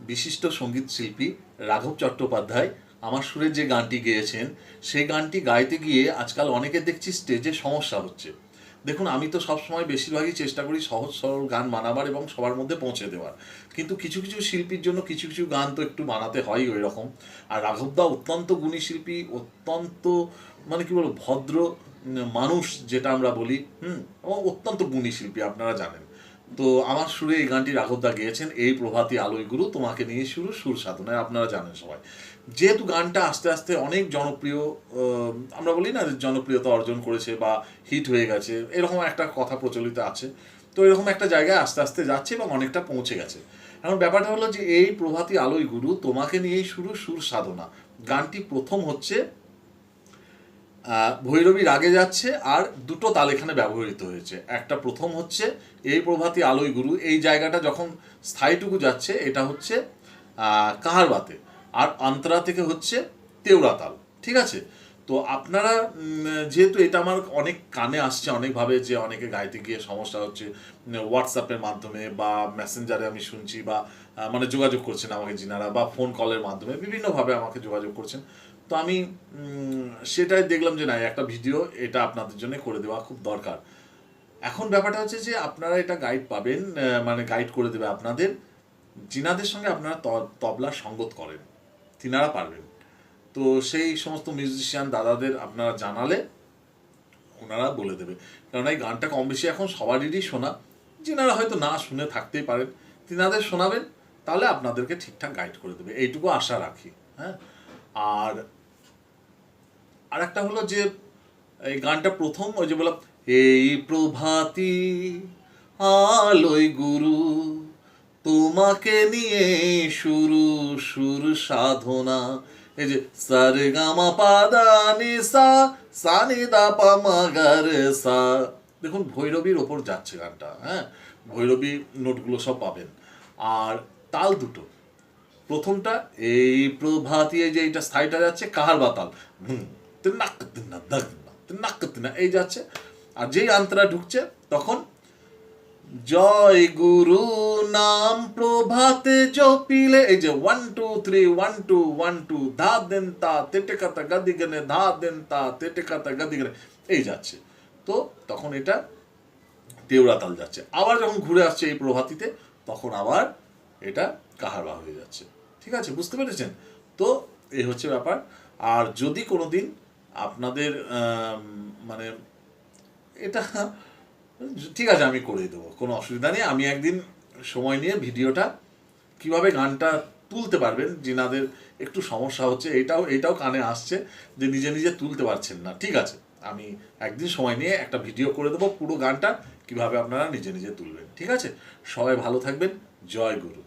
বিশিষ্ট সঙ্গীত শিল্পী রাঘব চট্টোপাধ্যায় আমার সুরে যে গানটি গেয়েছেন, সেই গানটি গাইতে গিয়ে আজকাল অনেকের দেখছি স্টেজে সমস্যা হচ্ছে। দেখুন, আমি তো সবসময় বেশিরভাগই চেষ্টা করি সহজ সরল গান বানাবার এবং সবার মধ্যে পৌঁছে দেওয়ার, কিন্তু কিছু কিছু শিল্পীর জন্য কিছু কিছু গান তো একটু বানাতে হয় ওই রকম। আর রাঘবদা অত্যন্ত গুণী শিল্পী, অত্যন্ত মানে কি বলবো ভদ্র মানুষ যেটা আমরা বলি, এবং অত্যন্ত গুণী শিল্পী, আপনারা জানেন। তো আমার সুরে এই গানটি রাঘবদা গেয়েছেন, এই প্রভাতী আলোয় গুরু তোমাকে নিয়ে শুরু সুর সাধনায়, আপনারা জানেন সবাই। যেহেতু গানটা আস্তে আস্তে অনেক জনপ্রিয়, আমরা বলি না যে জনপ্রিয়তা অর্জন করেছে বা হিট হয়ে গেছে, এরকম একটা কথা প্রচলিত আছে। তো এরকম একটা জায়গায় আস্তে আস্তে যাচ্ছে এবং অনেকটা পৌঁছে গেছে। এখন ব্যাপারটা হলো যে এই প্রভাতী আলোয় গুরু তোমাকে নিয়েই শুরু সুর সাধনা গানটি প্রথম হচ্ছে ভৈরবী রাগে যাচ্ছে, আর দুটো তাল এখানে ব্যবহৃত হয়েছে। একটা প্রথম হচ্ছে এই প্রভাতী আলোয় গুরু, এই জায়গাটা যখন স্থায়ীটুকু যাচ্ছে এটা হচ্ছে কাহারবাতে, আর অন্তরা থেকে হচ্ছে তেওড়া তাল। ঠিক আছে? তো আপনারা যেহেতু এটা আমার অনেক কানে আসছে অনেকভাবে, যে অনেকে গাইতে গিয়ে সমস্যা হচ্ছে, হোয়াটসঅ্যাপের মাধ্যমে বা মেসেঞ্জারে আমি শুনছি, বা মানে যোগাযোগ করছেন আমাকে যিনারা, বা ফোন কলের মাধ্যমে বিভিন্নভাবে আমাকে যোগাযোগ করছেন। তো আমি সেটাই দেখলাম যে না, একটা ভিডিও এটা আপনাদের জন্য করে দেওয়া খুব দরকার। এখন ব্যাপারটা হচ্ছে যে আপনারা এটা গাইড পাবেন, মানে গাইড করে দেবে আপনাদের যিনাদের সঙ্গে আপনারা তবলার সঙ্গত করেন, তিনারা পারবেন। তো সেই সমস্ত মিউজিশিয়ান দাদাদের আপনারা জানালে ওনারা বলে দেবে, কারণ এই গানটা কম বেশি এখন সবারই শোনা, যিনারা হয়তো না শুনে থাকতেই পারেন, তিনাদের শোনাবেন, তাহলে আপনাদেরকে ঠিকঠাক গাইড করে দেবে, এইটুকু আশা রাখি। হ্যাঁ, আর আরেকটা হলো যে এই গানটা প্রথম ওই যে বললাম, এই প্রভাতী আলোয় গুরু তোমাকে নিয়ে শুরু সুর সাধনা, এই যে সারে গামা পাদা নি সা সা নি দা পা মা গা রে সা, দেখুন ভৈরবীর ওপর যাচ্ছে গানটা। হ্যাঁ, ভৈরবী নোটগুলো সব পাবেন। আর তাল দুটো, প্রথমটা এই প্রভাতী, এই যে এইটা স্থায়ীটা যাচ্ছে কাহার বাতাল, এই যাচ্ছে। আর যেই আন্তরা ঢুকছে তখন জয় গুরু নাম প্রভাতে জপিলে, এই যে 1 2 3 1 2 1 2 ধা দেন তা তেটে কাতা গাদি গনে, ধা দেন তা তেটে কাতা গাদি গনে, এই যাচ্ছে। তো তখন এটা তেওড়া তাল যাচ্ছে। আবার যখন ঘুরে আসছে এই প্রভাতীতে, তখন আবার এটা কাহারবা হয়ে যাচ্ছে। ঠিক আছে, বুঝতে পেরেছেন? তো এই হচ্ছে ব্যাপার। আর যদি কোনো দিন আপনাদের মানে এটা ঠিক আছে, আমি করে দেবো, কোনো অসুবিধা নেই। আমি একদিন সময় নিয়ে ভিডিওটা কিভাবে গানটা তুলতে পারবেন, যিনাদের একটু সমস্যা হচ্ছে, এইটাও কানে আসছে যে নিজে নিজে তুলতে পারছেন না, ঠিক আছে, আমি একদিন সময় নিয়ে একটা ভিডিও করে দেবো পুরো গানটা কিভাবে আপনারা নিজে নিজে তুলবেন। ঠিক আছে, সবাই ভালো থাকবেন। জয় গুরু।